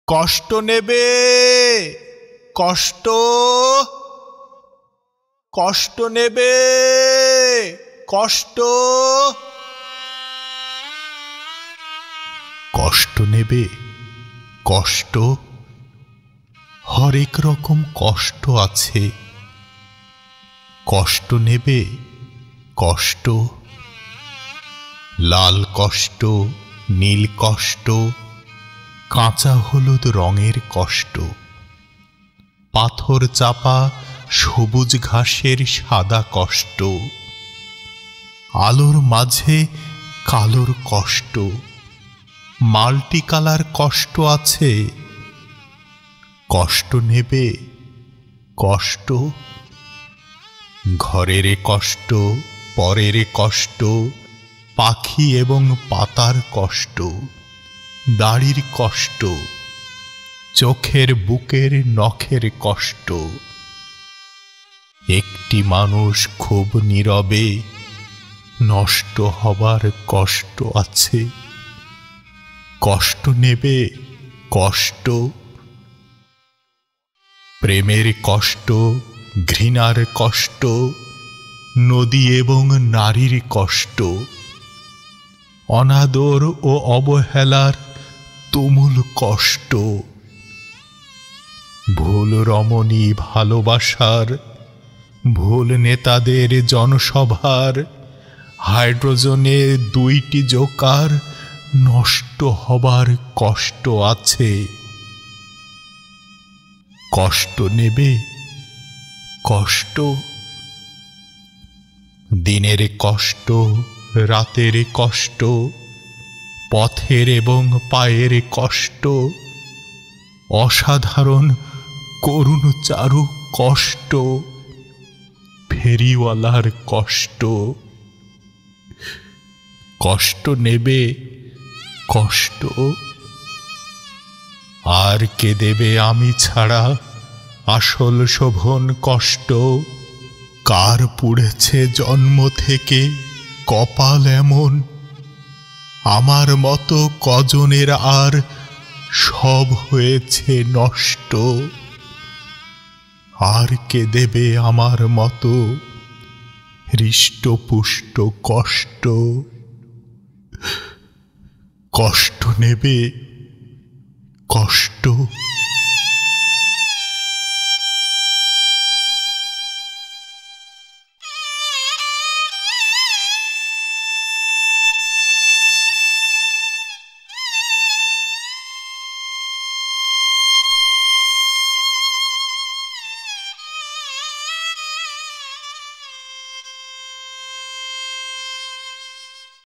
কষ্ট নেবে, কষ্ট কষ্ট নেবে, কষ্ট কষ্ট নেবে, কষ্ট। হরেক রকম কষ্ট আছে। কষ্ট নেবে, কষ্ট। লাল কষ্ট, নীল কষ্ট, কাঁচা হলুদ রঙের কষ্ট, পাথর চাপা সবুজ ঘাসের সাদা কষ্ট, আলোর মাঝে কালোর কষ্ট, মাল্টি কালার কষ্ট আছে। কষ্ট নেবে, কষ্ট। ঘরের কষ্ট, পরের কষ্ট, পাখি এবং পাতার কষ্ট, দাড়ির কষ্ট, চোখের বুকের নখের কষ্ট। একটি মানুষ খুব নীরবে, নষ্ট হবার কষ্ট আছে। কষ্ট নেবে, কষ্ট। প্রেমের কষ্ট, ঘৃণার কষ্ট, নদী এবং নারীর কষ্ট, অনাদর ও অবহেলার তুমুল কষ্ট, ভুল রমণী ভালোবাসার, ভুল নেতাদের জনসভার, হাইড্রোজনে 2টি জোকার নষ্ট হবার কষ্ট আছে। কষ্ট নেবে, কষ্ট। দিনের কষ্ট, রাতের কষ্ট, পথের এবং পায়ের কষ্ট, অসাধারণ করুণ চারু কষ্ট, ফেরিওয়ালার কষ্ট। কষ্ট নেবে, কষ্ট। আর কে দেবে আমি ছাড়া আসল শোভন কষ্ট? কার পুড়েছে জন্ম থেকে কপাল এমন? আমার মতো কজনের আর সব হয়েছে নষ্ট? আর কে দেবে আমার মতো হৃষ্টপুষ্ট কষ্ট? কষ্ট নেবে, কষ্ট।